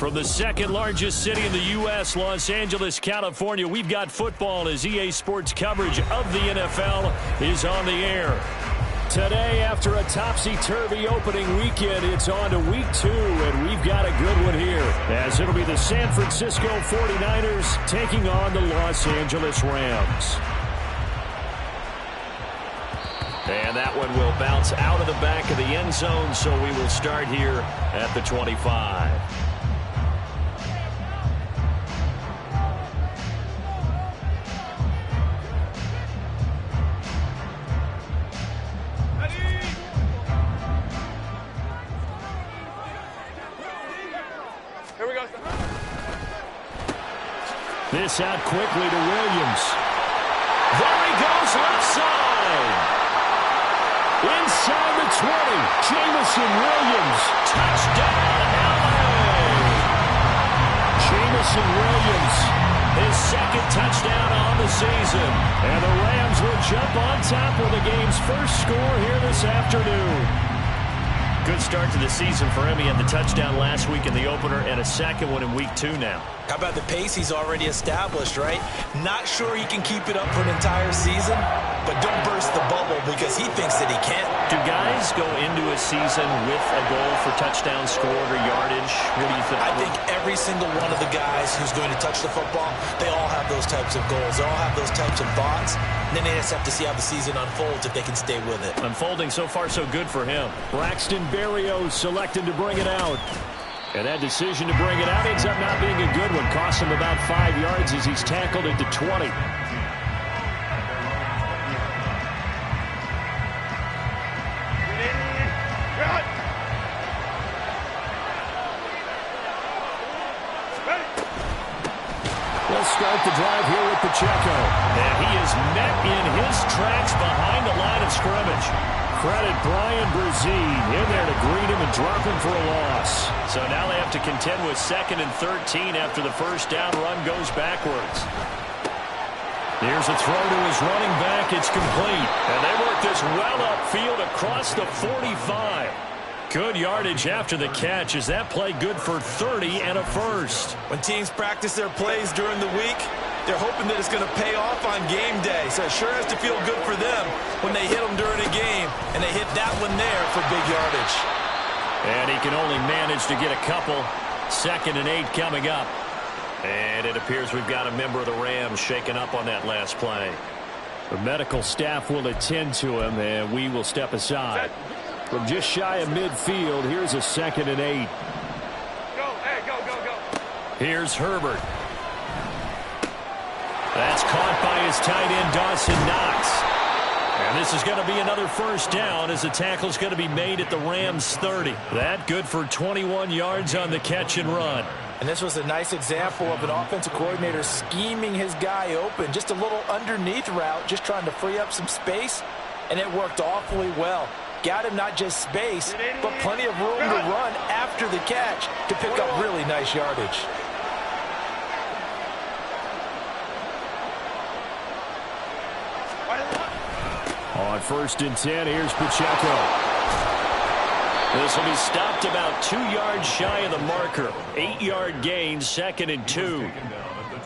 From the second largest city in the U.S., Los Angeles, California, we've got football as EA Sports coverage of the NFL is on the air. Today, after a topsy-turvy opening weekend, it's on to week 2, and we've got a good one here, as it'll be the San Francisco 49ers taking on the Los Angeles Rams. And that one will bounce out of the back of the end zone, so we will start here at the 25. This out quickly to Williams. There he goes, left side. Inside the 20. Jamison Williams. Touchdown, LA. Jamison Williams, his second touchdown on the season. And the Rams will jump on top with the game's first score here this afternoon. Good start to the season for him. He had the touchdown last week in the opener and a second one in week 2 now. How about the pace he's already established, right? Not sure he can keep it up for an entire season, but don't burst the bubble because he thinks that he can. Do guys go into a season with a goal for touchdown scored or yardage? What do you think? I think every single one of the guys who's going to touch the football, they all have those types of goals. They all have those types of thoughts. And then they just have to see how the season unfolds if they can stay with it. Unfolding so far so good for him. Braxton Berrios selected to bring it out. And that decision to bring it out ends up not being a good one. Costs him about 5 yards as he's tackled into 20. They'll start the drive here with Pacheco. And he is met in his tracks behind the line of scrimmage. Credit Brian Brzee in there to greet him and drop him for a loss. So now they have to contend with 2nd and 13 after the first down run goes backwards. Here's a throw to his running back. It's complete. And they work this well upfield across the 45. Good yardage after the catch. Is that play good for 30 and a first? When teams practice their plays during the week, they're hoping that it's going to pay off on game day. So it sure has to feel good for them when they hit them during a game. And they hit that one there for big yardage. And he can only manage to get a couple. 2nd and 8 coming up. And it appears we've got a member of the Rams shaken up on that last play. The medical staff will attend to him, and we will step aside. From just shy of midfield, here's a 2nd and 8. Here's Herbert. That's caught by his tight end, Dawson Knox. And this is going to be another first down as the tackle's going to be made at the Rams' 30. That good for 21 yards on the catch and run. And this was a nice example of an offensive coordinator scheming his guy open. Just a little underneath route, just trying to free up some space, and it worked awfully well. Got him not just space, but plenty of room to run after the catch to pick up really nice yardage. On 1st and 10, here's Pacheco. This will be stopped about 2 yards shy of the marker. 8-yard gain, 2nd and 2.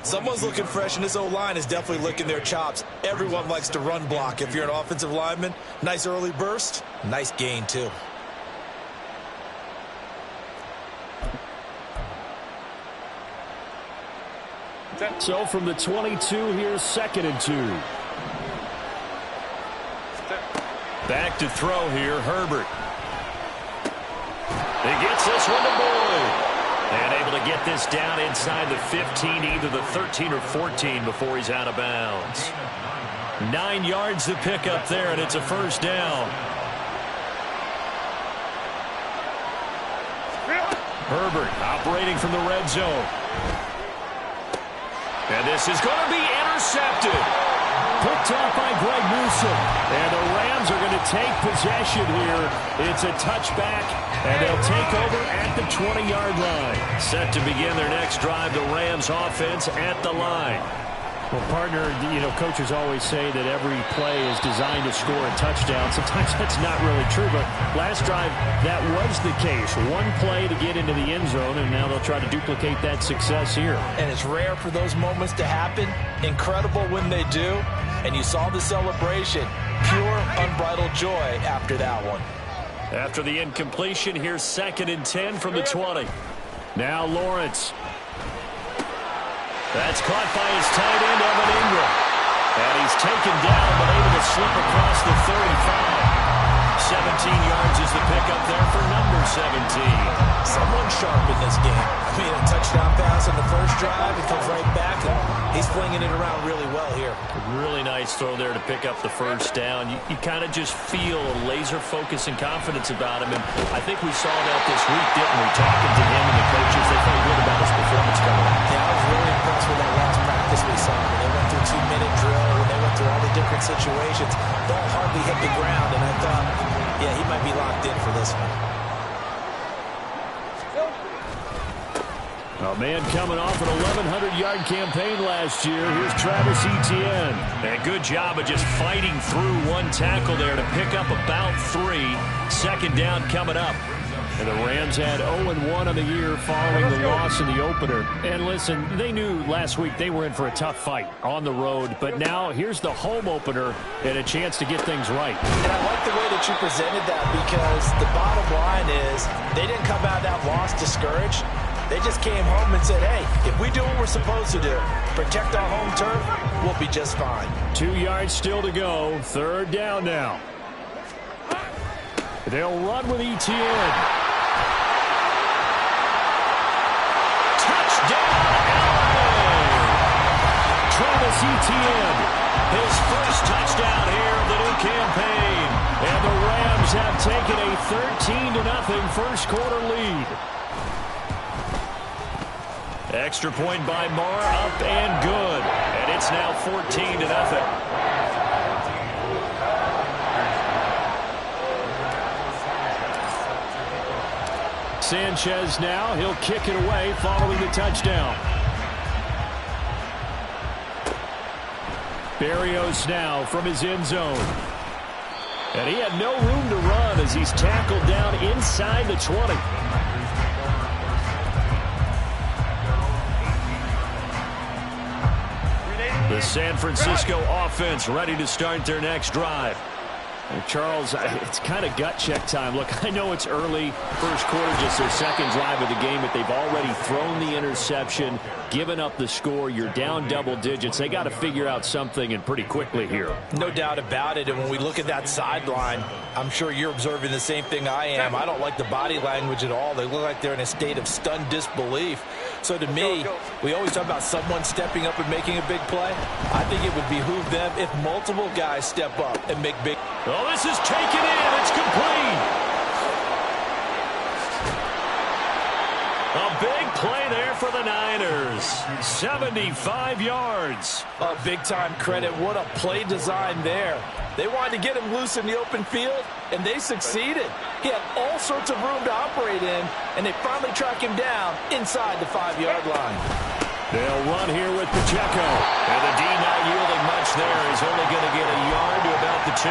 Someone's looking fresh, and this O-line is definitely licking their chops. Everyone likes to run block. If you're an offensive lineman, nice early burst, nice gain too. So from the 22, here's 2nd and 2. Back to throw here, Herbert. He gets this one to Boyd. And able to get this down inside the 15, either the 13 or 14 before he's out of bounds. 9 yards to pick up there, and it's a first down. Herbert operating from the red zone. And this is going to be intercepted. Picked off by Greg Newsome. And the Rams are going to take possession here. It's a touchback, and they'll take over at the 20-yard line. Set to begin their next drive, the Rams offense at the line. Well, partner, coaches always say that every play is designed to score a touchdown. Sometimes that's not really true, but last drive, that was the case. One play to get into the end zone, and now they'll try to duplicate that success here. And it's rare for those moments to happen. Incredible when they do. And you saw the celebration. Pure, unbridled joy after that one. After the incompletion, here's 2nd and 10 from the 20. Now Lawrence. That's caught by his tight end, Evan Ingram. And he's taken down, but able to slip across the 35. 17 yards is the pickup there for number 17. Someone sharp in this game. I mean, a touchdown pass on the first drive. He comes right back, and he's flinging it around really well here. Really nice throw there to pick up the first down. You kind of just feel a laser focus and confidence about him. And I think we saw that this week, didn't we? Talking to him and the coaches, they felt good about his performance coming up. Yeah, I was really impressed with that last practice we saw. When they went through 2-minute drill, when they went through all the different situations, ball hardly hit the ground, and I thought, yeah, he might be locked in for this one. A man coming off an 1,100-yard campaign last year. Here's Travis Etienne. And good job of just fighting through one tackle there to pick up about 3. 2nd down coming up. And the Rams had 0-1 on the year following the loss in the opener. And listen, they knew last week they were in for a tough fight on the road. But now here's the home opener and a chance to get things right. And I like the way that you presented that, because the bottom line is they didn't come out of that loss discouraged. They just came home and said, hey, if we do what we're supposed to do, protect our home turf, we'll be just fine. 2 yards still to go. 3rd down now. They'll run with Etienne. Travis Etienne, his first touchdown here of the new campaign. And the Rams have taken a 13-0 first quarter lead. Extra point by Marr, up and good. And it's now 14-0. Sanchez now, he'll kick it away following the touchdown. Berrios now from his end zone. And he had no room to run as he's tackled down inside the 20. The San Francisco offense ready to start their next drive. And Charles, it's kind of gut check time. Look, I know it's early, first quarter, just their 2nd drive of the game, but they've already thrown the interception, given up the score. You're down double digits. They got to figure out something, and pretty quickly here. No doubt about it. And when we look at that sideline, I'm sure you're observing the same thing I am. I don't like the body language at all. They look like they're in a state of stunned disbelief. So to me, we always talk about someone stepping up and making a big play. I think it would behoove them if multiple guys step up and make big. Oh, this is taken in. It's complete. A big play there for the Niners. 75 yards. A big-time credit. What a play design there. They wanted to get him loose in the open field, and they succeeded. He had all sorts of room to operate in, and they finally track him down inside the 5-yard line. They'll run here with Pacheco. And the D not yielding much there. He's only going to get a yard to about the 2.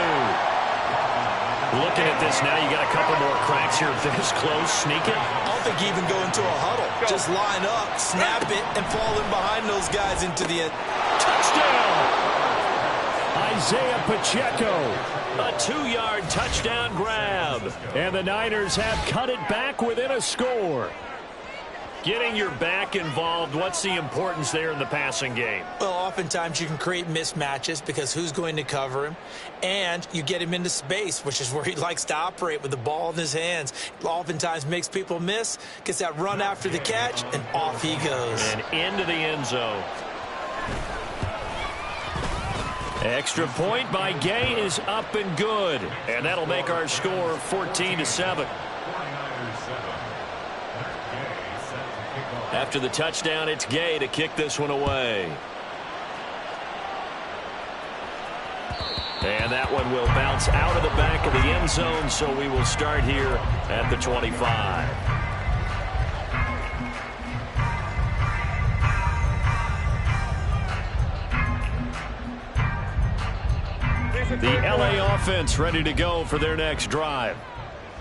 Looking at this now, you got a couple more cracks here. This close, sneak it. I don't think even go into a huddle. Just line up, snap it, and fall in behind those guys into the end. Touchdown! Isaiah Pacheco. A 2-yard touchdown grab. And the Niners have cut it back within a score. Getting your back involved, what's the importance there in the passing game? Well, oftentimes you can create mismatches because who's going to cover him? And you get him into space, which is where he likes to operate with the ball in his hands. Oftentimes makes people miss, gets that run after the catch, and off he goes. And into the end zone. Extra point by Gay is up and good. And that'll make our score 14-7. After the touchdown, it's Gay to kick this one away. And that one will bounce out of the back of the end zone, so we will start here at the 25. The LA offense ready to go for their next drive.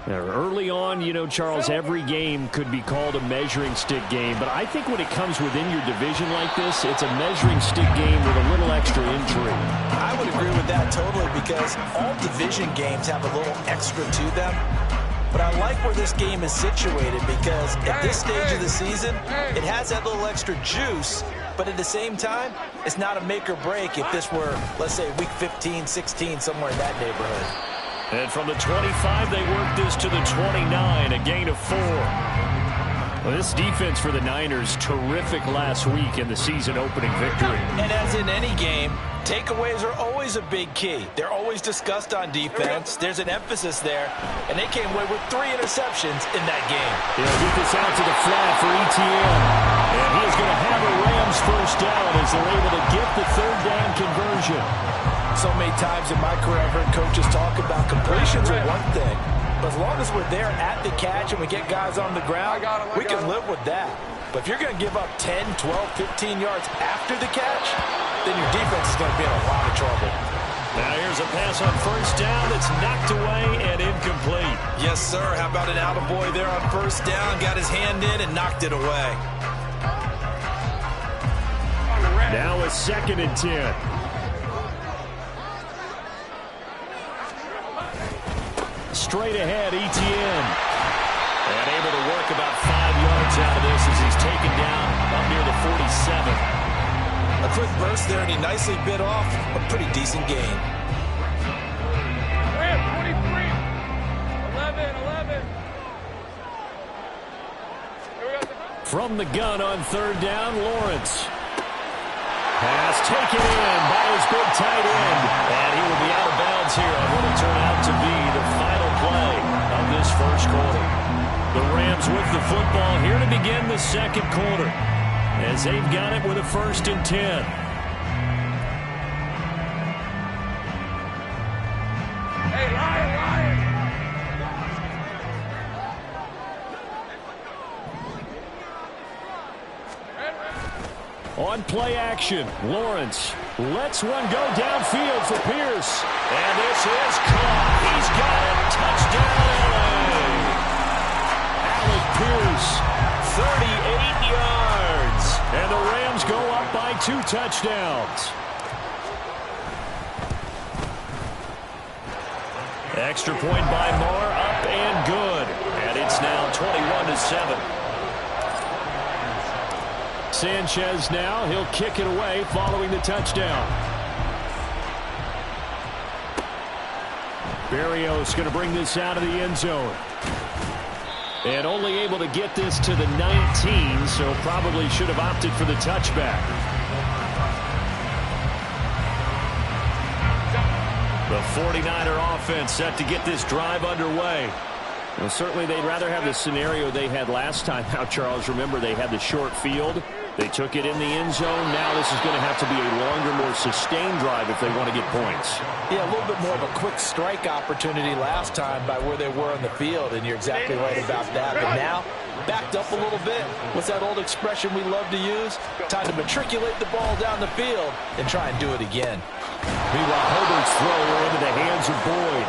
Now, early on, you know, Charles, every game could be called a measuring stick game, but I think when it comes within your division like this, it's a measuring stick game with a little extra intrigue. I would agree with that totally because all division games have a little extra to them. But I like where this game is situated because at this stage of the season, it has that little extra juice, but at the same time, it's not a make or break if this were, let's say, week 15, 16, somewhere in that neighborhood. And from the 25, they work this to the 29, a gain of 4. Well, this defense for the Niners, terrific last week in the season opening victory. And as in any game, takeaways are always a big key. They're always discussed on defense. There's an emphasis there, and they came away with 3 interceptions in that game. They'll get this out to the flat for ETN. And he is going to have a Rams first down as they're able to get the third down conversion. So many times in my career, I've heard coaches talk about completions are one thing. But as long as we're there at the catch and we get guys on the ground, we can live with that. But if you're going to give up 10, 12, 15 yards after the catch, then your defense is going to be in a lot of trouble. Now here's a pass on first down that's knocked away and incomplete. Yes, sir. How about an attaboy there on first down? Got his hand in and knocked it away. Now a 2nd and 10. Straight ahead, ETN. And able to work about 5 yards out of this as he's taken down up near the 47. A quick burst there, and he nicely bit off a pretty decent gain. 23, 11. From the gun on third down, Lawrence. Pass taken in by his big tight end. And he will be out of bounds here on what will turn out to be the final play of this first quarter. The Rams with the football here to begin the second quarter as they've got it with a 1st and 10. Hey, Lion! On play action, Lawrence lets one go downfield for Pierce. And this is caught. He's got it. Touchdown, LA. Alec Pierce, 38 yards. And the Rams go up by 2 touchdowns. Extra point by Moore, up and good. And it's now 21-7. Sanchez now, he'll kick it away following the touchdown. Berrios going to bring this out of the end zone. And only able to get this to the 19, so probably should have opted for the touchback. The 49er offense set to get this drive underway. Well, certainly they'd rather have the scenario they had last time out, Charles. Remember, they had the short field. They took it in the end zone. Now this is going to have to be a longer, more sustained drive if they want to get points. Yeah, a little bit more of a quick strike opportunity last time by where they were on the field, and you're exactly right about that. But now, backed up a little bit. What's that old expression we love to use? Time to matriculate the ball down the field and try and do it again. Meanwhile, Herbert's throw into the hands of Boyd.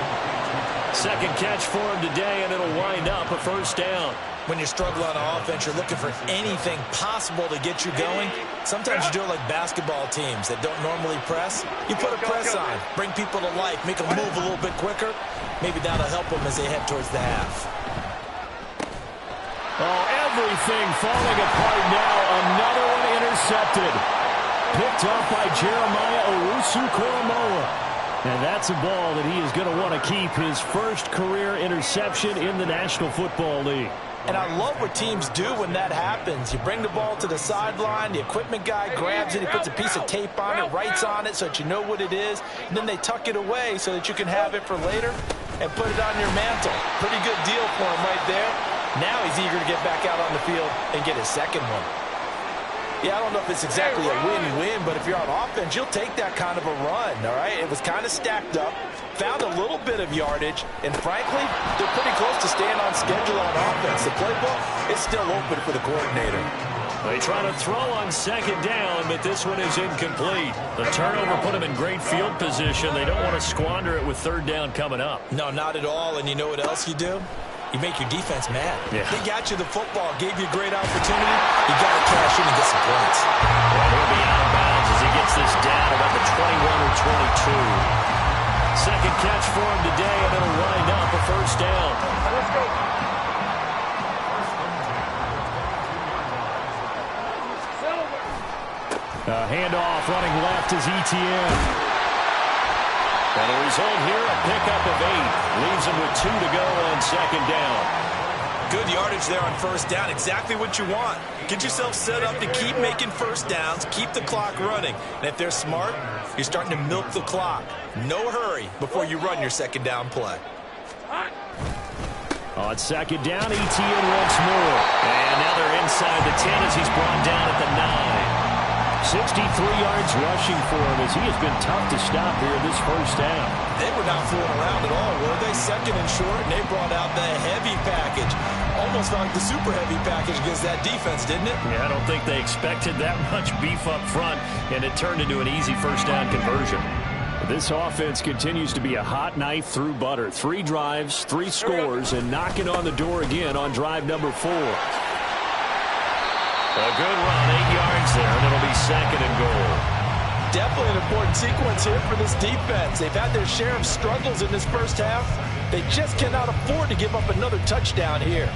Second catch for him today, and it'll wind up a first down. When you're struggling on offense, you're looking for anything possible to get you going. Sometimes you do it like basketball teams that don't normally press. You put a press on, bring people to life, make them move a little bit quicker. Maybe that'll help them as they head towards the half. Oh, everything falling apart now. Another one intercepted. Picked up by Jeremiah Owusu-Koramoah. And that's a ball that he is going to want to keep, his first career interception in the National Football League. And I love what teams do when that happens. You bring the ball to the sideline, the equipment guy grabs it, he puts a piece of tape on it, writes on it so that you know what it is, and then they tuck it away so that you can have it for later and put it on your mantle. Pretty good deal for him right there. Now he's eager to get back out on the field and get his second one. Yeah, I don't know if it's exactly a win-win, but if you're on offense, you'll take that kind of a run, all right? It was kind of stacked up, found a little bit of yardage, and frankly, they're pretty close to staying on schedule on offense. The playbook is still open for the coordinator. They try to throw on second down, but this one is incomplete. The turnover put them in great field position. They don't want to squander it with third down coming up. No, not at all, and you know what else you do? You make your defense mad. Yeah. They got you the football, gave you a great opportunity. You got to cash in and get some points. Well, he'll be out of bounds as he gets this down about the 21 or 22. Second catch for him today, and it'll wind up a first down. Let's go. Handoff running left is ETN. And the result here, a pickup of 8. Leaves him with 2 to go on second down. Good yardage there on first down. Exactly what you want. Get yourself set up to keep making first downs, keep the clock running. And if they're smart, you're starting to milk the clock. No hurry before you run your second down play. On second down, ETN once more. And now they're inside the 10 as he's brought down at the 9. 63 yards rushing for him as he has been tough to stop here in this first half. They were not fooling around at all, were they? Second and short, and they brought out the heavy package. Almost like the super heavy package against that defense, didn't it? Yeah, I don't think they expected that much beef up front, and it turned into an easy first down conversion. This offense continues to be a hot knife through butter. 3 drives, 3 scores, and knocking on the door again on drive number 4. A good run, 8 yards there, and it'll be second and goal. Definitely an important sequence here for this defense. They've had their share of struggles in this first half. They just cannot afford to give up another touchdown here.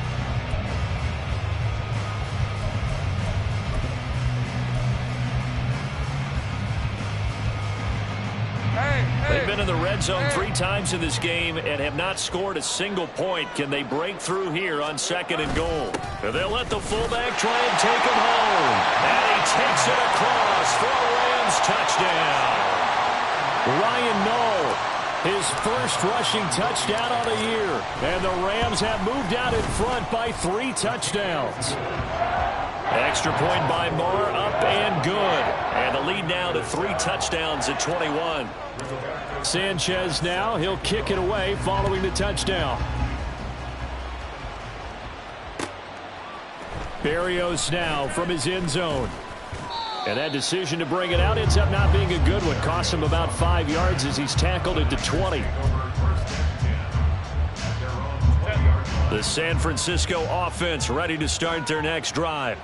They've been in the red zone 3 times in this game and have not scored a single point. Can they break through here on second and goal? They'll let the fullback try and take him home. And he takes it across for a Rams touchdown. Ryan Knoll, his first rushing touchdown of the year. And the Rams have moved out in front by 3 touchdowns. Extra point by Marr, up and good. And the lead now to 3 touchdowns at 21. Sanchez now, he'll kick it away following the touchdown. Berrios now from his end zone. And that decision to bring it out ends up not being a good one. Costs him about 5 yards as he's tackled it to 20. The San Francisco offense ready to start their next drive.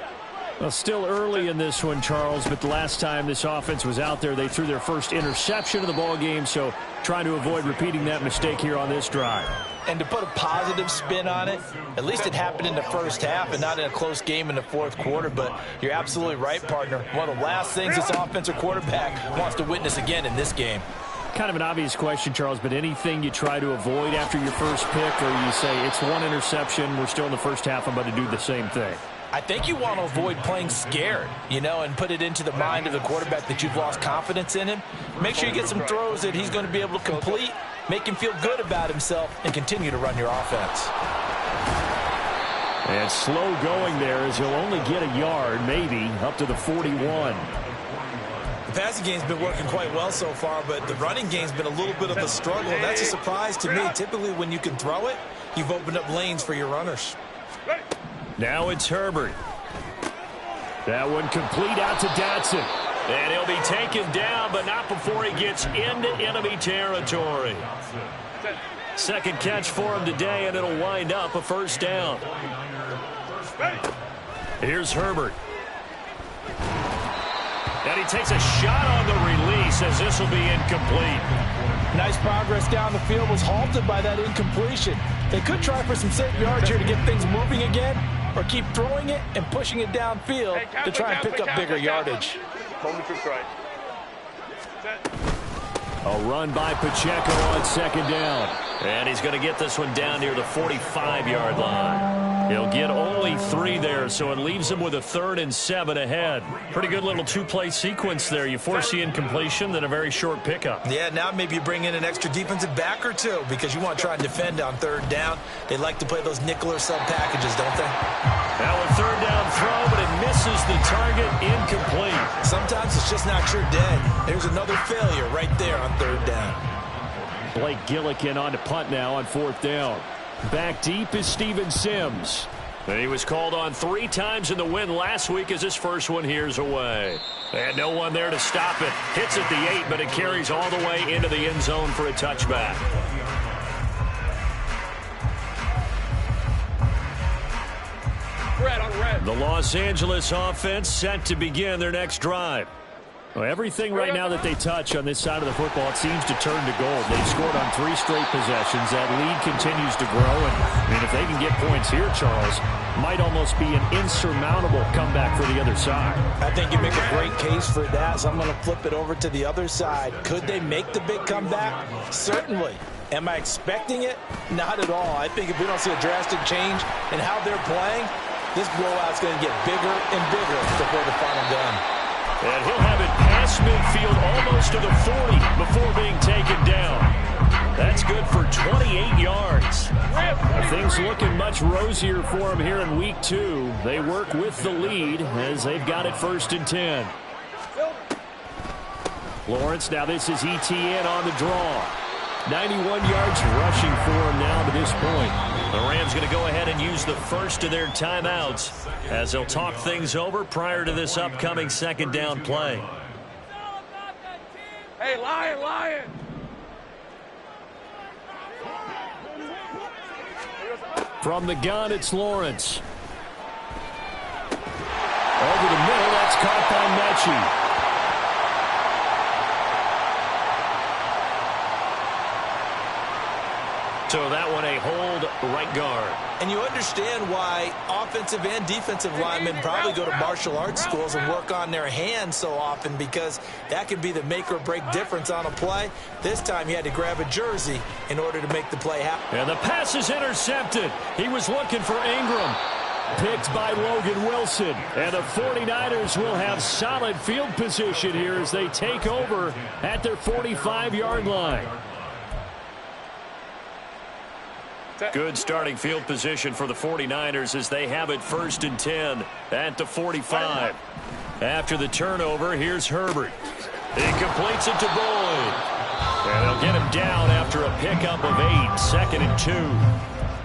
Well, still early in this one, Charles, but the last time this offense was out there, they threw their first interception of the ball game, so trying to avoid repeating that mistake here on this drive. And to put a positive spin on it, at least it happened in the first half and not in a close game in the fourth quarter, but you're absolutely right, partner. One of the last things this offensive quarterback wants to witness again in this game. Kind of an obvious question, Charles, but anything you try to avoid after your first pick, or you say it's 1 interception, we're still in the first half, I'm about to do the same thing? I think you want to avoid playing scared, you know, and put it into the mind of the quarterback that you've lost confidence in him. Make sure you get some throws that he's going to be able to complete, make him feel good about himself, and continue to run your offense. And slow going there as he'll only get a yard, maybe, up to the 41. The passing game's been working quite well so far, but the running game's been a little bit of a struggle, and that's a surprise to me. Typically, when you can throw it, you've opened up lanes for your runners. Now it's Herbert. That one complete out to Dotson. And he'll be taken down, but not before he gets into enemy territory. Second catch for him today, and it'll wind up a first down. Here's Herbert. And he takes a shot on the release as this will be incomplete. Nice progress down the field, was halted by that incompletion. They could try for some safe yards here to get things moving again, or keep throwing it and pushing it downfield to try and pick up bigger yardage. Hold me to strike. Set. A run by Pacheco on second down. And he's going to get this one down near the 45-yard line. He'll get only 3 there, so it leaves him with a 3rd and 7 ahead. Pretty good little 2-play sequence there. You force the incompletion, then a very short pickup. Yeah, now maybe you bring in an extra defensive back or 2 because you want to try and defend on 3rd down. They like to play those nickel or sub packages, don't they? Now a 3rd down throw, but it misses the target, incomplete. Sometimes it's just not your day. There's another failure right there on 3rd down. Blake Gillikin on to punt now on 4th down. Back deep is Steven Sims. And he was called on 3 times in the win last week as his first one here's away. And no one there to stop it. Hits at the 8, but it carries all the way into the end zone for a touchback. Red on red. The Los Angeles offense set to begin their next drive. Well, everything right now that they touch on this side of the football, it seems to turn to gold. They've scored on 3 straight possessions. That lead continues to grow. And, I mean, if they can get points here, Charles, might almost be an insurmountable comeback for the other side. I think you make a great case for that, so I'm going to flip it over to the other side. Could they make the big comeback? Certainly. Am I expecting it? Not at all. I think if we don't see a drastic change in how they're playing, this blowout's going to get bigger and bigger before the final gun. And he'll have it past midfield almost to the 40 before being taken down. That's good for 28 yards. Things looking much rosier for him here in week 2. They work with the lead as they've got it 1st and 10. Lawrence, now this is ETN on the draw. 91 yards rushing for him now to this point. The Rams going to go ahead and use the first of their timeouts as they'll talk things over prior to this upcoming 2nd down play. Hey, Lion, Lion. From the gun, it's Lawrence. Over the middle, that's caught by Mechie. So that one a hold right guard. And you understand why offensive and defensive linemen probably go to martial arts schools and work on their hands so often, because that could be the make or break difference on a play. This time he had to grab a jersey in order to make the play happen. And the pass is intercepted. He was looking for Ingram. Picked by Logan Wilson. And the 49ers will have solid field position here as they take over at their 45-yard line. Good starting field position for the 49ers as they have it 1st and 10 at the 45. After the turnover, here's Herbert. He completes it to Boyd. And they'll get him down after a pickup of 8, 2nd and 2.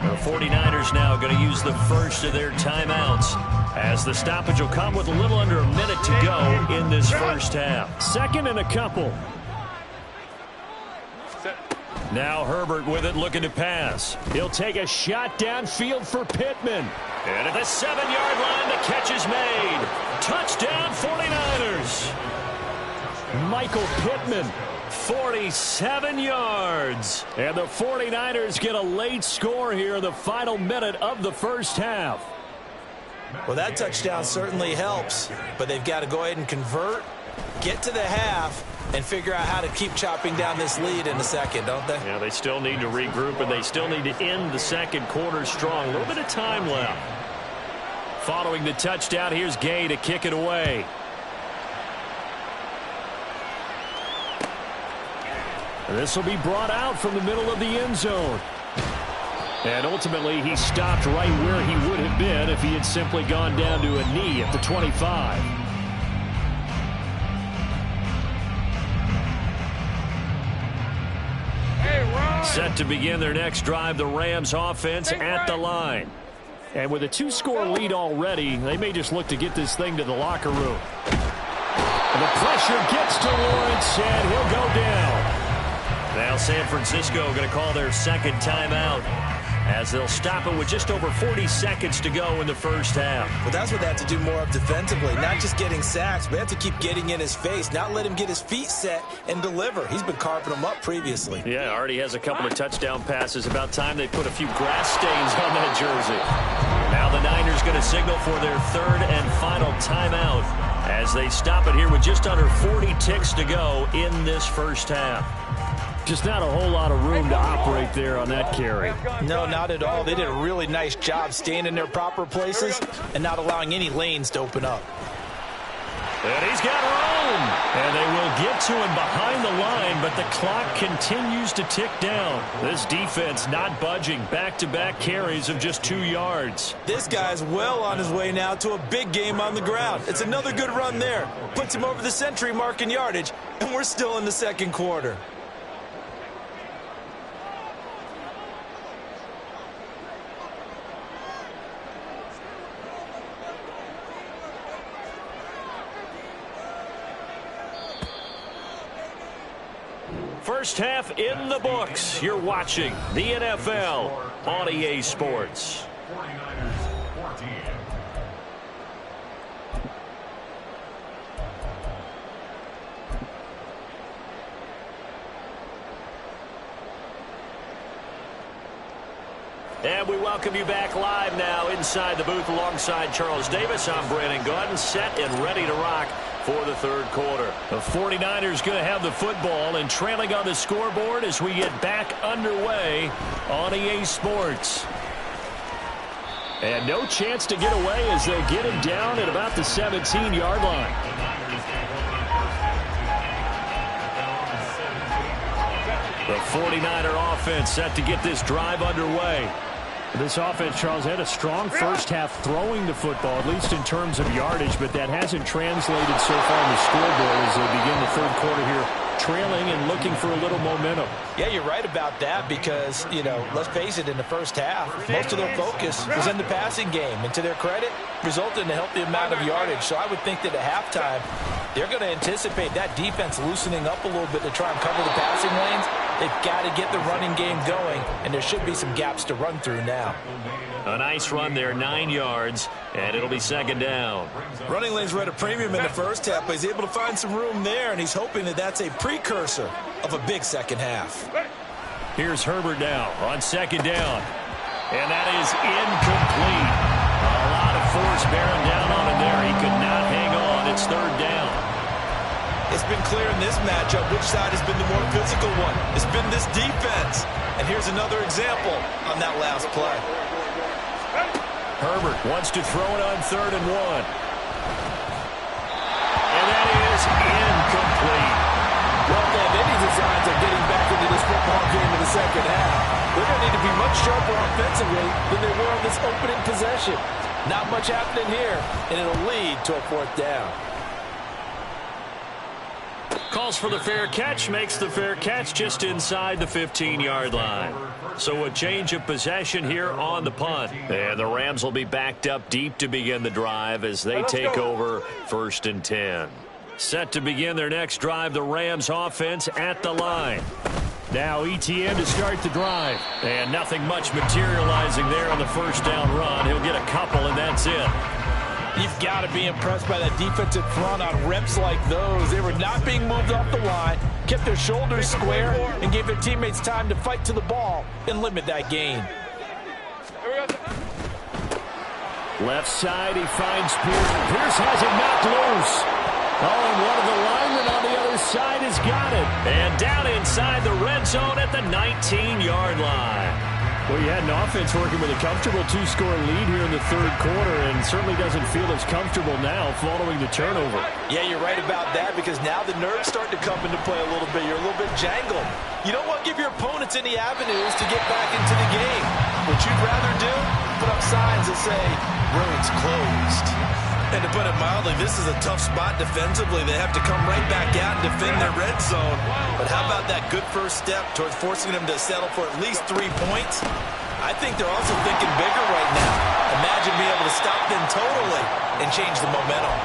The 49ers now going to use the first of their timeouts as the stoppage will come with a little under a minute to go in this first half. 2nd and a couple. Now Herbert with it, looking to pass. He'll take a shot downfield for Pittman. And at the 7-yard line, the catch is made. Touchdown 49ers. Michael Pittman, 47 yards. And the 49ers get a late score here in the final minute of the first half. Well, that touchdown certainly helps, but they've got to go ahead and convert, get to the half, and figure out how to keep chopping down this lead in the second, don't they? Yeah, they still need to regroup, and they still need to end the second quarter strong. A little bit of time left. Following the touchdown, here's Gay to kick it away. This will be brought out from the middle of the end zone. And ultimately, he stopped right where he would have been if he had simply gone down to a knee at the 25. Set to begin their next drive, the Rams offense at the line. And with a 2-score lead already, they may just look to get this thing to the locker room. And the pressure gets to Lawrence, and he'll go down. Now San Francisco going to call their 2nd timeout as they'll stop it with just over 40 seconds to go in the first half. But that's what they have to do more of defensively, not just getting sacks, but they have to keep getting in his face, not let him get his feet set and deliver. He's been carving them up previously. Yeah, already has a couple of touchdown passes. About time they put a few grass stains on that jersey. Now the Niners going to signal for their third and final timeout as they stop it here with just under 40 ticks to go in this first half. Just not a whole lot of room to operate there on that carry. No, not at all. They did a really nice job staying in their proper places and not allowing any lanes to open up. And he's got room. And they will get to him behind the line, but the clock continues to tick down. This defense not budging. Back-to-back carries of just 2 yards. This guy's well on his way now to a big game on the ground. It's another good run there. Puts him over the century mark in yardage, and we're still in the second quarter. First half in the books. You're watching the NFL on EA Sports. And we welcome you back live now inside the booth alongside Charles Davis. I'm Brandon Gordon, set and ready to rock for the third quarter. The 49ers going to have the football and trailing on the scoreboard as we get back underway on EA Sports. And no chance to get away as they'll get him down at about the 17-yard line. The 49er offense set to get this drive underway. This offense, Charles, had a strong first half throwing the football, at least in terms of yardage, but that hasn't translated so far on the scoreboard as they begin the third quarter here, trailing and looking for a little momentum. Yeah, you're right about that because, you know, let's face it, in the first half, most of their focus was in the passing game. And to their credit, resulted in a healthy amount of yardage. So I would think that at halftime, they're going to anticipate that defense loosening up a little bit to try and cover the passing lanes. They've got to get the running game going, and there should be some gaps to run through now. A nice run there, 9 yards, and it'll be second down. Running lanes were at a premium in the first half, but he's able to find some room there, and he's hoping that that's a precursor of a big second half. Here's Herbert now on second down, and that is incomplete. A lot of force bearing down on him there. He could not hang on. It's third down. It's been clear in this matchup which side has been the more physical one. It's been this defense. And here's another example on that last play. Herbert wants to throw it on 3rd and 1. And that is incomplete. Well, they have any designs of getting back into this football game in the second half. They're going to need to be much sharper offensively than they were on this opening possession. Not much happening here, and it'll lead to a 4th down. Calls for the fair catch, makes the fair catch just inside the 15-yard line. So a change of possession here on the punt. And the Rams will be backed up deep to begin the drive as they take over 1st and 10. Set to begin their next drive, the Rams offense at the line. Now ETN to start the drive. And nothing much materializing there on the first down run. He'll get a couple, and that's it. You've got to be impressed by that defensive front on reps like those. They were not being moved off the line, kept their shoulders square, and gave their teammates time to fight to the ball and limit that gain. Left side, he finds Pierce. Pierce has it knocked loose. Oh, and one of the linemen on the other side has got it. And down inside the red zone at the 19-yard line. Well, you had an offense working with a comfortable 2-score lead here in the third quarter and certainly doesn't feel as comfortable now following the turnover. Yeah, you're right about that because now the nerves start to come into play a little bit. You're a little bit jangled. You don't want to give your opponents any avenues to get back into the game. What you'd rather do, put up signs that say, roads closed. And to put it mildly, this is a tough spot defensively. They have to come right back out and defend their red zone. But how about that good first step towards forcing them to settle for at least 3 points? I think they're also thinking bigger right now. Imagine being able to stop them totally and change the momentum.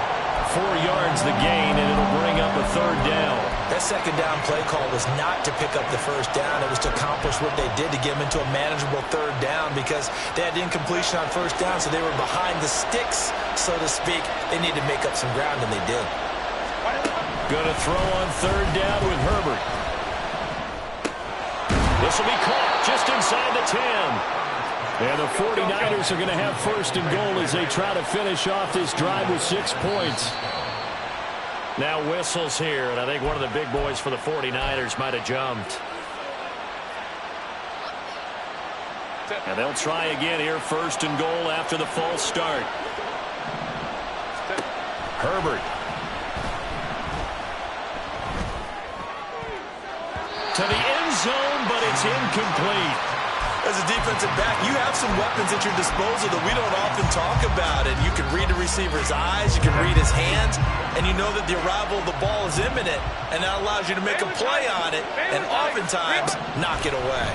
yards the gain, and it'll bring up a third down. That second down play call was not to pick up the first down. It was to accomplish what they did to get them into a manageable third down because they had incompletion on first down, so they were behind the sticks, so to speak. They needed to make up some ground, and they did. Going to throw on third down with Herbert. This will be caught just inside the 10. And the 49ers are going to have first and goal as they try to finish off this drive with 6 points. Now whistles here, and I think one of the big boys for the 49ers might have jumped. And they'll try again here, first and goal after the false start. Herbert. To the end zone, but it's incomplete. As a defensive back, you have some weapons at your disposal that we don't often talk about. And you can read the receiver's eyes, you can read his hands, and you know that the arrival of the ball is imminent, and that allows you to make a play on it and oftentimes knock it away.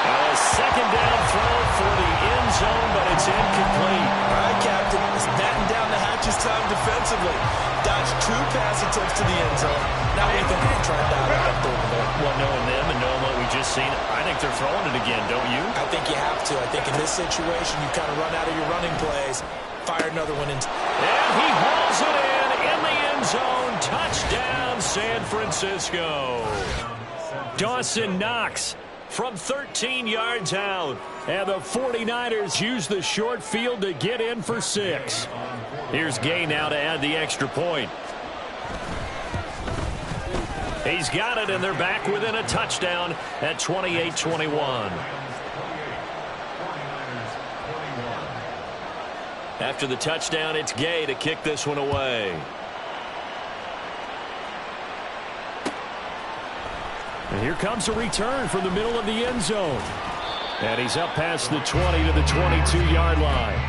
A second down throw for the end zone, but it's incomplete. All right, Captain, it's batten down the hatches time defensively. Dodge 2 pass attempts to the end zone. Now we think we can try and dial it up third and goal. Well, knowing them and knowing what we just seen, I think they're throwing it again, don't you? I think you have to. I think in this situation, you kind of run out of your running plays, fire another one in. And he hauls it in the end zone. Touchdown, San Francisco. Dawson Knox from 13 yards out. And the 49ers use the short field to get in for 6. Here's Gay now to add the extra point. He's got it, and they're back within a touchdown at 28-21. After the touchdown, it's Gay to kick this one away. And here comes a return from the middle of the end zone. And he's up past the 20 to the 22-yard line.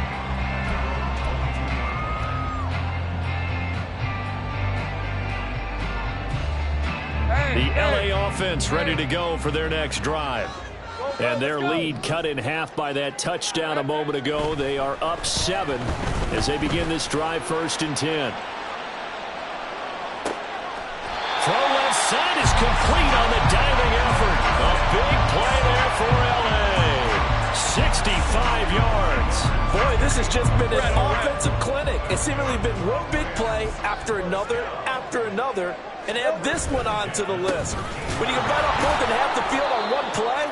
The LA offense ready to go for their next drive. And their lead cut in half by that touchdown a moment ago. They are up 7 as they begin this drive, first and 10. Throw left side is complete on the diving effort. A big play there for LA. 65 yards. Boy, this has just been an offensive clinic. It's seemingly been one big play after another, and add this one onto the list. When you can bite off more than half the field on one play,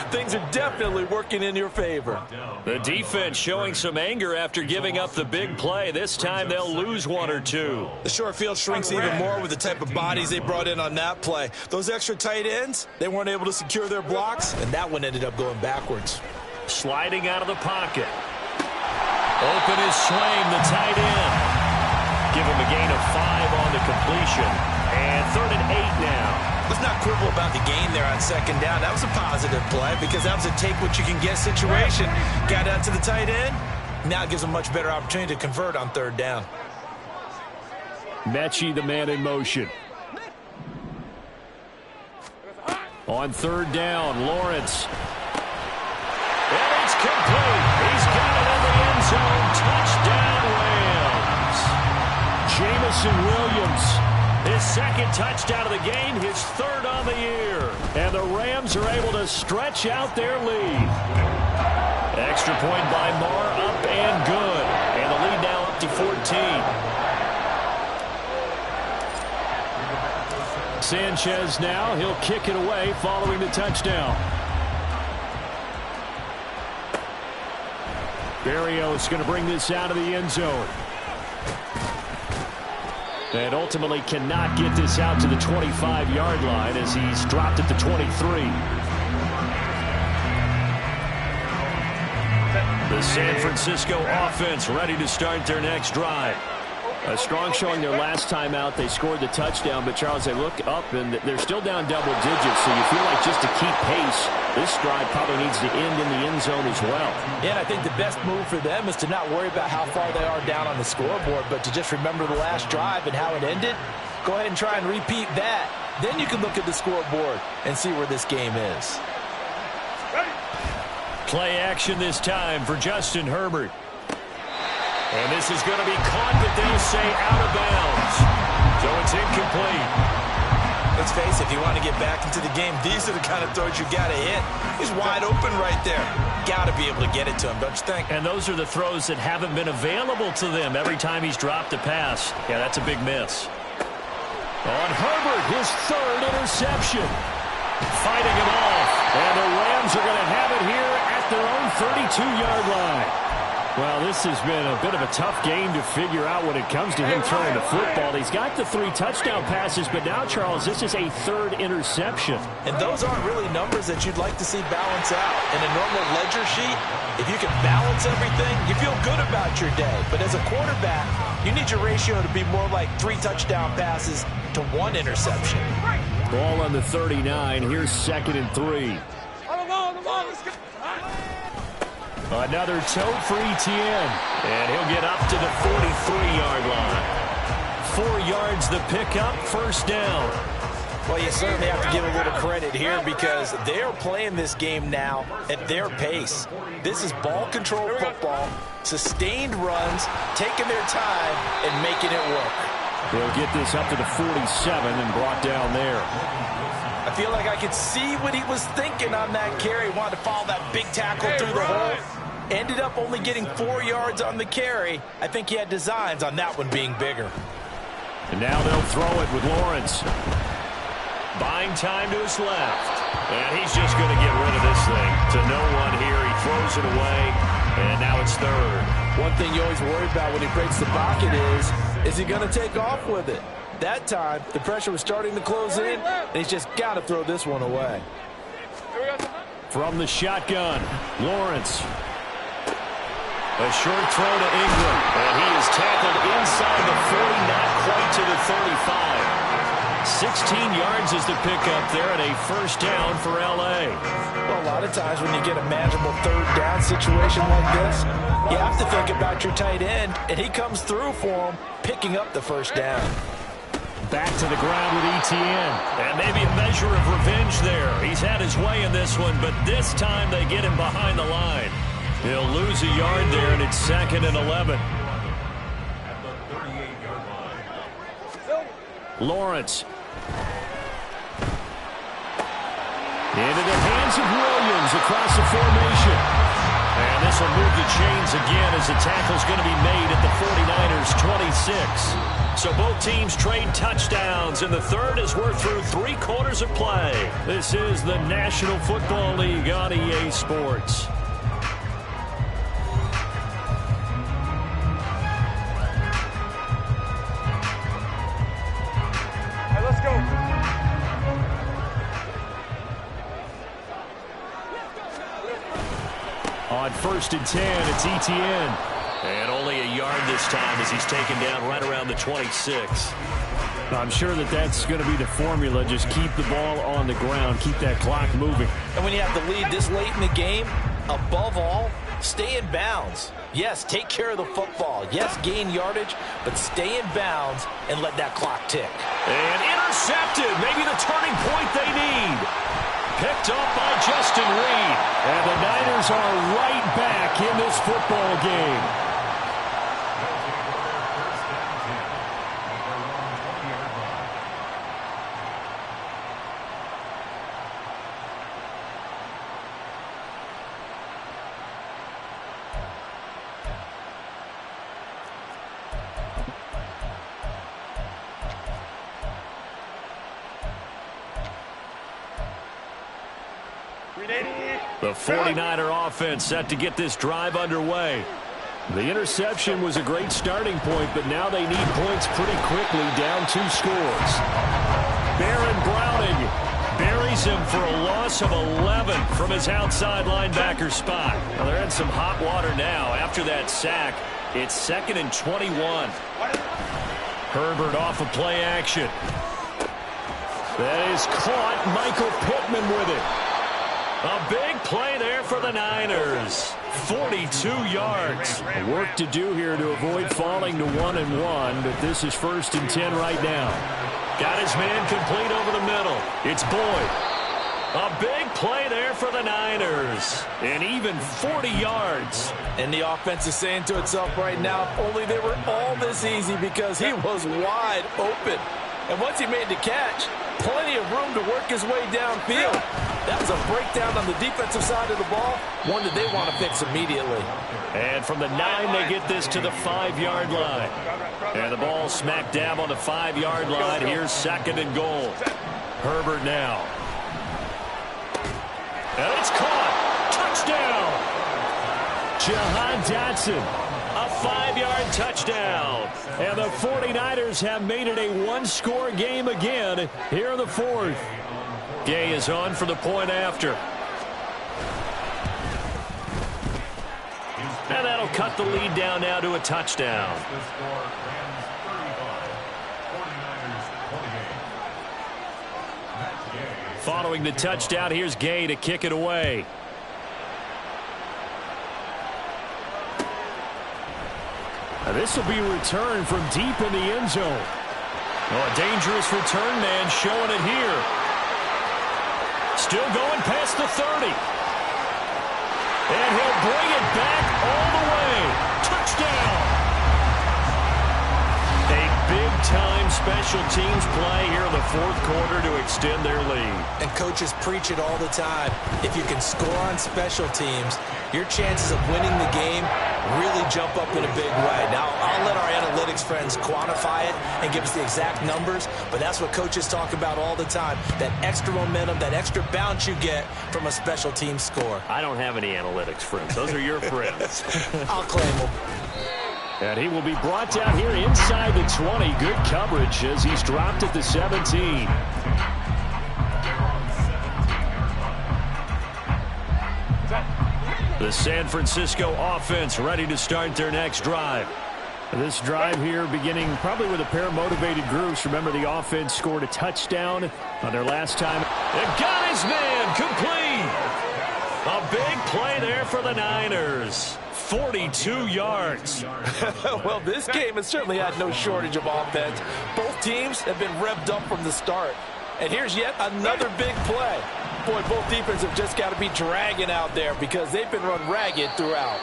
things are definitely working in your favor. The defense showing some anger after giving up the big play. This time they'll lose 1 or 2. The short field shrinks even more with the type of bodies they brought in on that play. Those extra tight ends, they weren't able to secure their blocks, and that one ended up going backwards. Sliding out of the pocket. Open is Swain, the tight end. Give him a gain of 5 on the completion. And 3rd and 8 now. Let's not quibble about the gain there on second down. That was a positive play because that was a take-what-you-can-get situation. Got out to the tight end. Now it gives a much better opportunity to convert on 3rd down. Mechie, the man in motion. On 3rd down, Lawrence. And it's complete. He's got it in the end zone. Touchdown, Rams. Jamison Williams, his 2nd touchdown of the game, his 3rd on the year. And the Rams are able to stretch out their lead. Extra point by Marr, up and good. And the lead now up to 14. Sanchez now, he'll kick it away following the touchdown. Berrios going to bring this out of the end zone. And ultimately cannot get this out to the 25-yard line as he's dropped at the 23. The San Francisco offense ready to start their next drive. A strong showing their last time out. They scored the touchdown, but Charles, they look up and they're still down double digits, so you feel like just to keep pace, this drive probably needs to end in the end zone as well. Yeah, and I think the best move for them is to not worry about how far they are down on the scoreboard, but to just remember the last drive and how it ended. Go ahead and try and repeat that. Then you can look at the scoreboard and see where this game is. Play action this time for Justin Herbert. And this is going to be caught, but they'll say out of bounds. So it's incomplete. Let's face it, if you want to get back into the game, these are the kind of throws you got to hit. He's wide open right there. Got to be able to get it to him, don't you think? And those are the throws that haven't been available to them every time he's dropped a pass. Yeah, that's a big miss. On Herbert, his third interception. Fighting it off. And the Rams are going to have it here at their own 32-yard line. Well, this has been a bit of a tough game to figure out when it comes to him throwing the football. He's got the 3 touchdown passes, but now, Charles, this is a third interception. And those aren't really numbers that you'd like to see balance out. In a normal ledger sheet, if you can balance everything, you feel good about your day. But as a quarterback, you need your ratio to be more like 3 touchdown passes to 1 interception. Ball on the 39. Here's 2nd and 3. Let's go. Another toe for Etienne. And he'll get up to the 43-yard line. 4 yards the pickup, first down. Well, you certainly have to give a little credit here because they're playing this game now at their pace. This is ball control football, sustained runs, taking their time, and making it work. They'll get this up to the 47 and brought down there. I feel like I could see what he was thinking on that carry. Wanted to follow that big tackle through the hole. Ended up only getting 4 yards on the carry. I think he had designs on that one being bigger. And now they'll throw it with Lawrence. Buying time to his left. And he's just going to get rid of this thing. To no one here. He throws it away. And now it's third. One thing you always worry about when he breaks the pocket is he going to take off with it? That time, the pressure was starting to close in, and he's just got to throw this one away. From the shotgun, Lawrence. A short throw to Ingram, and he is tackled inside the 40, not quite to the 35. 16 yards is the pickup there, and a first down for L.A. Well, a lot of times when you get a manageable third down situation like this, you have to think about your tight end, and he comes through for him, picking up the first down. Back to the ground with Etienne. And maybe a measure of revenge there. He's had his way in this one, but this time they get him behind the line. He'll lose a yard there, and it's 2nd and 11. Lawrence. Into the hands of Williams across the formation. And this will move the chains again as the tackle's going to be made at the 49ers' 26. So both teams trade touchdowns, and the third as we're through 3 quarters of play. This is the National Football League on EA Sports. All right, let's go. On 1st and 10, it's Etienne. And only a yard this time as he's taken down right around the 26. I'm sure that that's going to be the formula. Just keep the ball on the ground. Keep that clock moving. And when you have the lead this late in the game, above all, stay in bounds. Yes, take care of the football. Yes, gain yardage, but stay in bounds and let that clock tick. And intercepted. Maybe the turning point they need. Picked up by Justin Reed. And the Niners are right back in this football game. The 49er offense set to get this drive underway. The interception was a great starting point, but now they need points pretty quickly, down 2 scores. Baron Browning buries him for a loss of 11 from his outside linebacker spot. Well, they're in some hot water now. After that sack, it's 2nd and 21. Herbert off of play action. That is caught. Michael Pittman with it. A big play there for the Niners. 42 yards. Work to do here to avoid falling to 1-1, but this is 1st and 10 right now. Got his man complete over the middle. It's Boyd. A big play there for the Niners. And even 40 yards. And the offense is saying to itself right now, if only they were all this easy, because he was wide open. And once he made the catch, plenty of room to work his way downfield. That was a breakdown on the defensive side of the ball, one that they want to fix immediately. And from the 9, they get this to the 5-yard line. And the ball smack dab on the 5-yard line. Here's 2nd and goal. Herbert now. And it's caught. Touchdown. Jahan Dotson. A 5-yard touchdown. And the 49ers have made it a one-score game again here in the 4th. Gay is on for the point after. And that'll cut the lead down now to a touchdown. Following the touchdown, here's Gay to kick it away. Now this will be a return from deep in the end zone. Oh, a dangerous return man showing it here. Still going past the 30. And he'll bring it back all the way. Touchdown. A big-time special teams play here in the 4th quarter to extend their lead. And coaches preach it all the time. If you can score on special teams, your chances of winning the game really jump up in a big way. Now, I'll let our analytics friends quantify it and give us the exact numbers, but that's what coaches talk about all the time, that extra momentum, that extra bounce you get from a special team score. I don't have any analytics friends. Those are your friends. I'll claim them. And he will be brought down here inside the 20. Good coverage as he's dropped at the 17. The San Francisco offense ready to start their next drive. This drive here beginning probably with a pair of motivated groups. Remember, the offense scored a touchdown on their last time. They've got his man complete. A big play there for the Niners. 42 yards. Well, this game has certainly had no shortage of offense. Both teams have been revved up from the start. And here's yet another big play. Boy, both defenses have just got to be dragging out there because they've been run ragged throughout.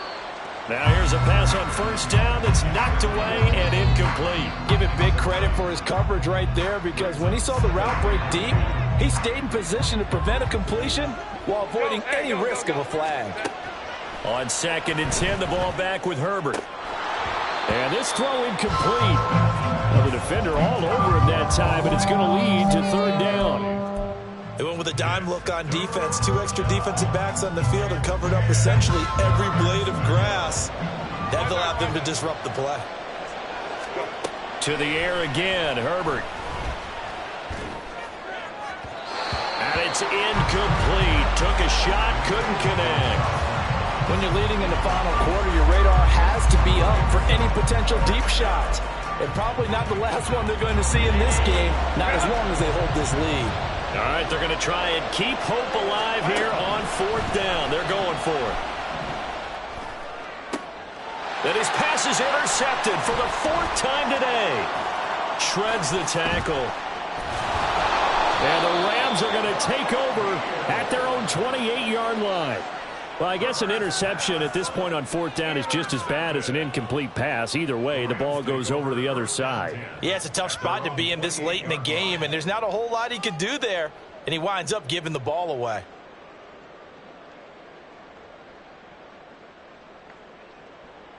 Now here's a pass on 1st down that's knocked away and incomplete. Give it big credit for his coverage right there, because when he saw the route break deep, he stayed in position to prevent a completion while avoiding any risk of a flag. On 2nd and 10, the ball back with Herbert. And this throw incomplete. Well, the defender all over him that time, and it's going to lead to 3rd down. They went with a dime look on defense. 2 extra defensive backs on the field and covered up essentially every blade of grass. That allowed them to disrupt the play. To the air again, Herbert. And it's incomplete. Took a shot, couldn't connect. When you're leading in the final quarter, your radar has to be up for any potential deep shots. And probably not the last one they're going to see in this game, not as long as they hold this lead. All right, they're going to try and keep hope alive here on 4th down. They're going for it. Then his pass is intercepted for the 4th time today. Shreds the tackle. And the Rams are going to take over at their own 28-yard line. Well, I guess an interception at this point on 4th down is just as bad as an incomplete pass. Either way, the ball goes over to the other side. Yeah, it's a tough spot to be in this late in the game, and there's not a whole lot he could do there, and he winds up giving the ball away.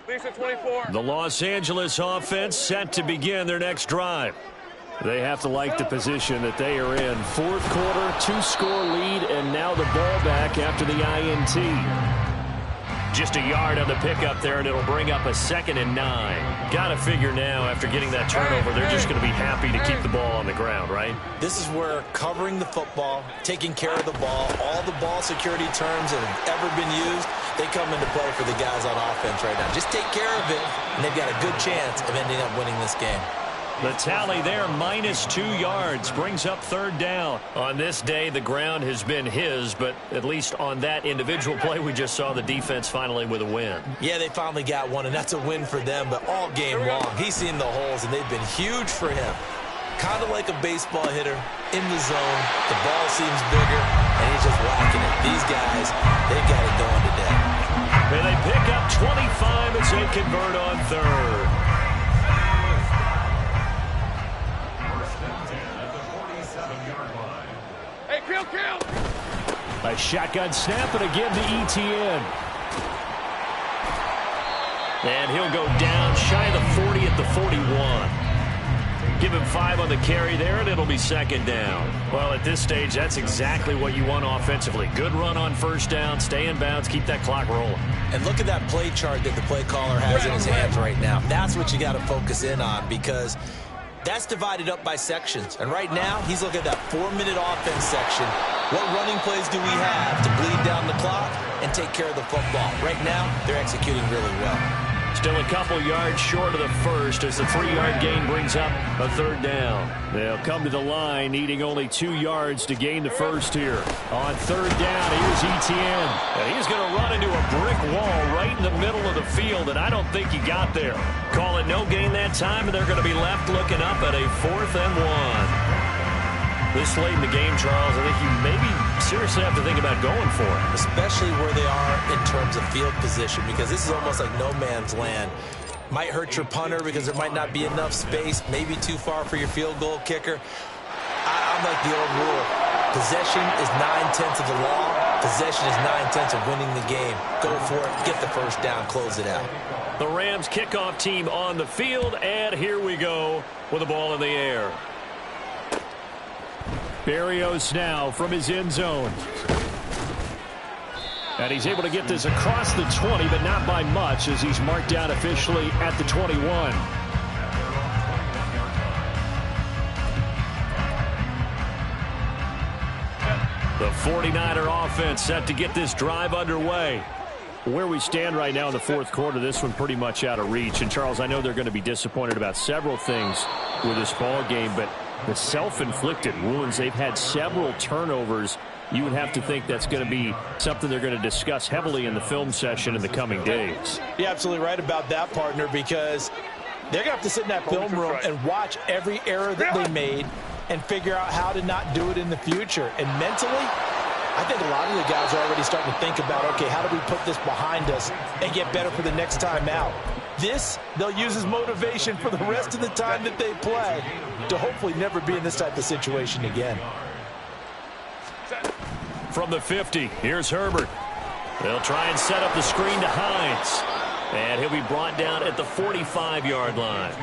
Lisa 24. The Los Angeles offense set to begin their next drive. They have to like the position that they are in. 4th quarter, 2-score lead, and now the ball back after the INT. Just a yard on the pickup there, and it'll bring up a 2nd and 9. Got to figure now, after getting that turnover, they're just going to be happy to keep the ball on the ground, right? This is where covering the football, taking care of the ball, all the ball security terms that have ever been used, they come into play for the guys on offense right now. Just take care of it, and they've got a good chance of ending up winning this game. The tally there, -2 yards, brings up 3rd down. On this day, the ground has been his, but at least on that individual play, we just saw the defense finally with a win. Yeah, they finally got one, and that's a win for them, but all game long, he's seen the holes, and they've been huge for him. Kind of like a baseball hitter in the zone. The ball seems bigger, and he's just whacking it. These guys, they've got it going today. And they pick up 25 as they convert on third. Hey, kill! A shotgun snap and again to ETN. And he'll go down shy of the 40 at the 41. Give him 5 on the carry there, and it'll be second down. Well, at this stage, that's exactly what you want offensively. Good run on first down, stay in bounds, keep that clock rolling. And look at that play chart that the play caller has in his hands right now. That's what you got to focus in on, because that's divided up by sections. And right now, he's looking at that 4-minute offense section. What running plays do we have to bleed down the clock and take care of the football? Right now, they're executing really well. Still a couple yards short of the first as the 3-yard gain brings up a third down. They'll come to the line needing only 2 yards to gain the first here. On third down, here's ETN. And he's going to run into a brick wall right in the middle of the field, and I don't think he got there. Call it no gain that time, and they're going to be left looking up at a 4th and 1. This late in the game, Charles, I think you maybe seriously have to think about going for it. Especially where they are in terms of field position, because this is almost like no man's land. Might hurt your punter because there might not be enough space, maybe too far for your field goal kicker. I'm like the old rule. Possession is 9/10 of the law. Possession is 9/10 of winning the game. Go for it, get the first down, close it out. The Rams kickoff team on the field, and here we go with the ball in the air. Berrios now from his end zone. And he's able to get this across the 20, but not by much, as he's marked down officially at the 21. The 49er offense set to get this drive underway. Where we stand right now in the fourth quarter, this one pretty much out of reach. And, Charles, I know they're going to be disappointed about several things with this ball game, but the self-inflicted wounds, they've had several turnovers. You would have to think that's going to be something they're going to discuss heavily in the film session in the coming days. You're absolutely right about that, partner, because they're going to have to sit in that film room and watch every error that they made and figure out how to not do it in the future. And mentally, I think a lot of the guys are already starting to think about, okay, how do we put this behind us and get better for the next time out? This, they'll use as motivation for the rest of the time that they play to hopefully never be in this type of situation again. From the 50, here's Herbert. They'll try and set up the screen to Hines. And he'll be brought down at the 45-yard line.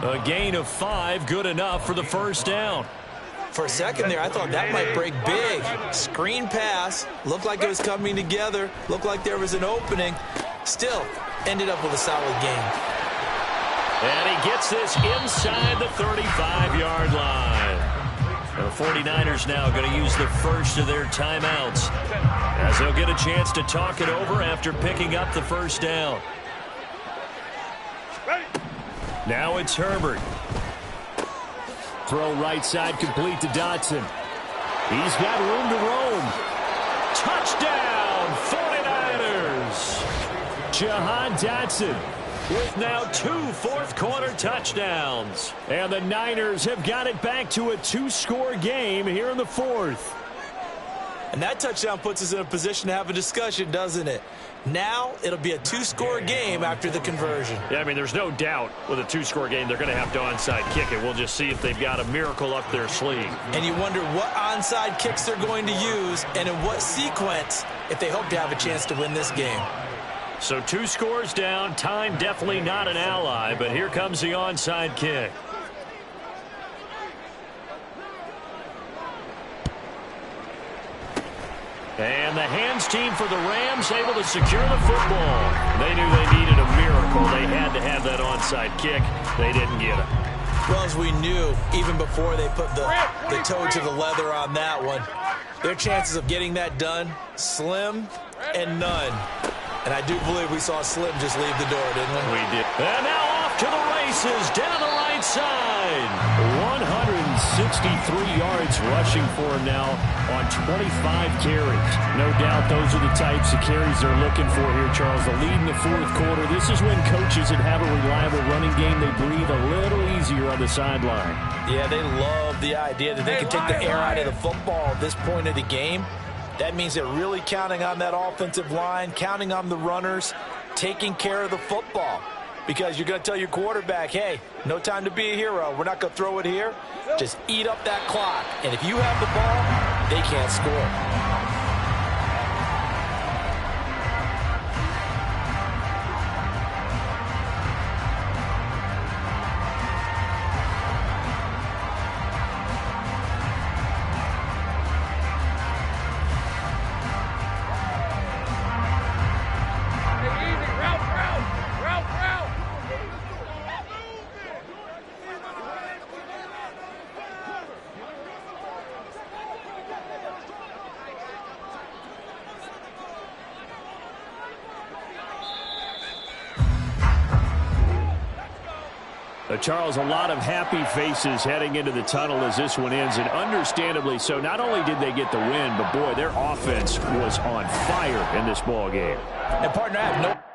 A gain of 5, good enough for the first down. For a second there, I thought that might break big. Screen pass, looked like it was coming together, looked like there was an opening. Still, ended up with a solid gain. And he gets this inside the 35-yard line. The 49ers now going to use the first of their timeouts, as they'll get a chance to talk it over after picking up the first down. Now it's Herbert. Throw right side complete to Dotson. He's got room to roam. Touchdown, 49ers. Jahan Dotson with now 2 fourth-quarter touchdowns. And the Niners have got it back to a 2-score game here in the fourth. And that touchdown puts us in a position to have a discussion, doesn't it? Now it'll be a 2-score game after the conversion. Yeah, I mean, there's no doubt with a 2-score game they're going to have to onside kick it. We'll just see if they've got a miracle up their sleeve. And you wonder what onside kicks they're going to use and in what sequence if they hope to have a chance to win this game. So 2 scores down, time definitely not an ally, but here comes the onside kick. And the hands team for the Rams able to secure the football. They knew they needed a miracle. They had to have that onside kick. They didn't get it. Well, as we knew, even before they put the toe to the leather on that one, their chances of getting that done, slim and none. And I do believe we saw Slim just leave the door, didn't we? We did. And now off to the races down the right side. 163 yards rushing for him now on 25 carries. No doubt those are the types of carries they're looking for here, Charles. The lead in the fourth quarter. This is when coaches that have a reliable running game, they breathe a little easier on the sideline. Yeah, they love the idea that they can take the air out of the football at this point of the game. That means they're really counting on that offensive line, counting on the runners, taking care of the football. Because you're going to tell your quarterback, hey, no time to be a hero. We're not going to throw it here. Just eat up that clock. And if you have the ball, they can't score. Charles, a lot of happy faces heading into the tunnel as this one ends, and understandably so. Not only did they get the win, but, boy, their offense was on fire in this ball game. And, partner, I have no...